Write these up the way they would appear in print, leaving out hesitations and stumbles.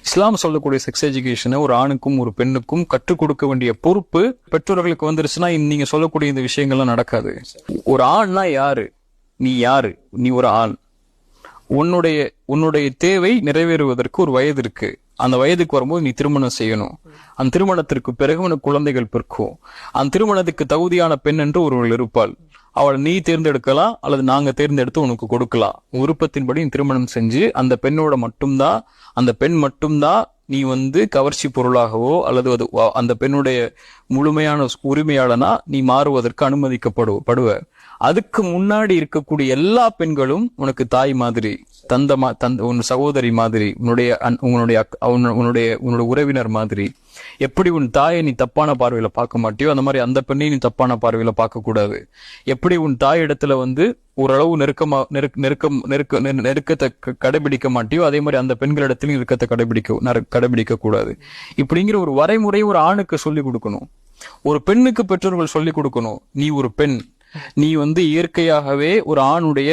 இஸ்லாம் சொல்லக்கூடிய செக்ஸ் எஜுகேஷனை ஒரு ஆணுக்கும் ஒரு பெண்ணுக்கும் கற்றுக் கொடுக்க வேண்டிய பொறுப்பு பெற்றோர்களுக்கு வந்துருச்சுன்னா நீங்க சொல்லக்கூடிய இந்த விஷயங்கள்லாம் நடக்காது. ஒரு ஆண்னா யாரு? நீ யாரு? நீ ஒரு ஆண். உன்னுடைய தேவை நிறைவேறுவதற்கு ஒரு வயது இருக்கு. அந்த வயதுக்கு வரும்போது நீ திருமணம் செய்யணும். அந்த திருமணத்திற்கு பிறகு உனக்கு குழந்தைகள் பிறக்கும். அந்த திருமணத்துக்கு தகுதியான பெண் என்று ஒருவள் இருப்பாள். அவளை நீ தேர்ந்தெடுக்கலாம் அல்லது நாங்க தேர்ந்தெடுத்து உனக்கு கொடுக்கலாம். விருப்பத்தின்படி நீ திருமணம் செஞ்சு அந்த பெண்ணோட மட்டும்தான், அந்த பெண் மட்டும்தான் நீ கவர்ச்சி பொருளாகவோ அல்லது அந்த பெண்ணுடைய முழுமையான உரிமையாளனா நீ மாறுவதற்கு அனுமதிக்கப்படுவ. அதுக்கு முன்னாடி இருக்கக்கூடிய எல்லா பெண்களும் உனக்கு தாய் மாதிரி, உன் சகோதரி மாதிரி, உன்னுடைய உறவினர் மாதிரி. எப்படி உன் தாயை நீ தப்பான பார்வையில பார்க்க மாட்டியோ அந்த மாதிரி அந்த பெண்ணை நீ தப்பான பார்வையில பார்க்க கூடாது. எப்படி உன் தாய் இடத்துல ஓரளவு நெருக்கத்தை கடைபிடிக்க மாட்டியோ அதே மாதிரி அந்த பெண்களிடத்திலும் நெருக்கத்தை கடைபிடிக்க கூடாது. இப்படிங்கிற ஒரு வரைமுறை ஒரு ஆணுக்கு சொல்லிக் கொடுக்கணும். ஒரு பெண்ணுக்கு பெற்றோர்கள் சொல்லிக் கொடுக்கணும். நீ ஒரு பெண், நீ இயற்கையாகவே ஒரு ஆணுடைய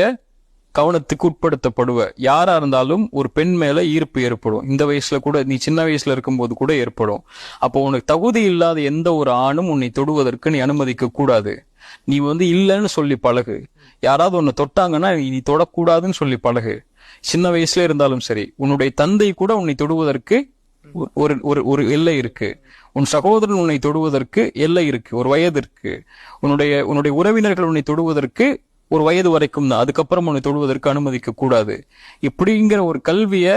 கவனத்துக்கு உட்படுத்தப்படுவ. யாரா இருந்தாலும் ஒரு பெண் மேல ஈர்ப்பு ஏற்படும். இந்த வயசுல கூட, நீ சின்ன வயசுல இருக்கும்போது கூட ஏற்படும். அப்போ உனக்கு தகுதி இல்லாத எந்த ஒரு ஆணும் உன்னை தொடுவதற்கு நீ அனுமதிக்க கூடாது. நீ இல்லைன்னு சொல்லி பழகு. யாராவது உன்னை தொட்டாங்கன்னா நீ தொடக்கூடாதுன்னு சொல்லி பழகு. சின்ன வயசுல இருந்தாலும் சரி. உன்னுடைய தந்தை கூட உன்னை தொடுவதற்கு ஒரு எல்லை இருக்கு. உன் சகோதரன் உன்னை தொடுவதற்கு எல்லை இருக்கு, ஒரு வயது இருக்கு. உன்னுடைய உறவினர்கள் உன்னை தொடுவதற்கு ஒரு வயது வரைக்கும் தான். அதுக்கப்புறம் உன்னை தொடுவதற்கு அனுமதிக்க கூடாது. இப்படிங்கிற ஒரு கல்விய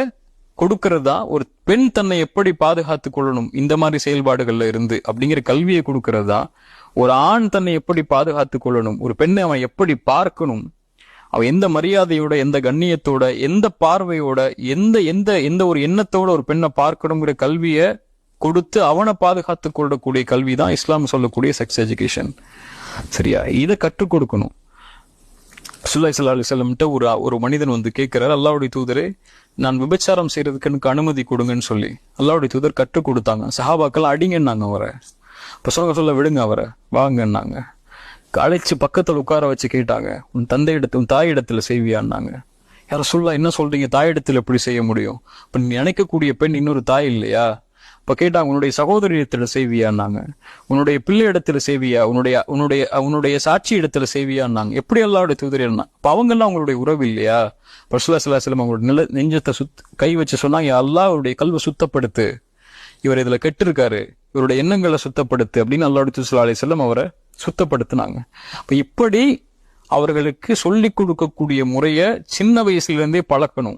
கொடுக்கறதா ஒரு பெண் தன்னை எப்படி பாதுகாத்துக் கொள்ளணும் இந்த மாதிரி செயல்பாடுகள்ல இருந்து அப்படிங்கிற கல்வியை கொடுக்கறதா ஒரு ஆண் தன்னை எப்படி பாதுகாத்துக் கொள்ளணும், ஒரு பெண்ணை அவன் எப்படி பார்க்கணும், அவன் எந்த மரியாதையோட, எந்த கண்ணியத்தோட, எந்த பார்வையோட, எந்த ஒரு எண்ணத்தோட ஒரு பெண்ணை பார்க்கணுங்கிற கல்விய கொடுத்து அவனை பாதுகாத்துக் கொள்ளக்கூடிய கல்விதான் இஸ்லாம் சொல்லக்கூடிய செக்ஸ் எஜுகேஷன். சரியா? இதை கற்றுக் கொடுக்கணும். ரசூலுல்லாஹி ஸல்லல்லாஹு அலைஹி வஸல்லம் ஒரு மனிதன் கேட்கிறார், அல்லாஹ்வுடைய தூதரே, நான் விபச்சாரம் செய்யறதுக்கு எனக்கு அனுமதி கொடுங்கன்னு சொல்லி அல்லாஹ்வுடைய தூதர் கற்றுக் கொடுத்தாங்க. சஹாபாக்கள் அடிங்கன்னாங்க அவரை. இப்ப சொல்ல விடுங்க அவரை, வாங்கன்னாங்க. அழைச்சு பக்கத்துல உட்கார வச்சு கேட்டாங்க, உன் தாய் இடத்துல செய்வியான்னாங்க. யார சொல்லா என்ன சொல்றீங்க, தாய் இடத்துல எப்படி செய்ய முடியும்? இப்ப நீ நினைக்கக்கூடிய பெண் இன்னொரு தாய் இல்லையா? இப்ப கேட்டாங்க, உன்னுடைய சகோதரி இடத்துல செய்வியான்னாங்க. உன்னுடைய பிள்ளை இடத்துல செய்வியா? உன்னுடைய சாட்சி இடத்துல செய்வியான்னாங்க. எப்படி அல்லாஹ்வுடைய தூதர் என்ன? அப்ப அவங்க எல்லாம் அவங்களுடைய உறவு இல்லையா? ரசூலுல்லாஹி ஸல்லல்லாஹு அலைஹி வஸல்லம் அவங்களுடைய நெஞ்சத்தை கை வச்சு சொன்னாங்க, அல்லாஹ் அவருடைய கல்வை சுத்தப்படுத்து, இவர் இதுல கெட்டு இருக்காரு, இவருடைய எண்ணங்களை சுத்தப்படுத்து அப்படின்னு அல்லாஹ்வுடைய தூதர் ஸல்லல்லாஹு அலைஹி வஸல்லம் அவரை சுத்தப்படுத்தினாங்க. அப்ப இப்படி அவர்களுக்கு சொல்லிக் கொடுக்கக்கூடிய முறைய சின்ன வயசுல இருந்தே பழக்கணும்.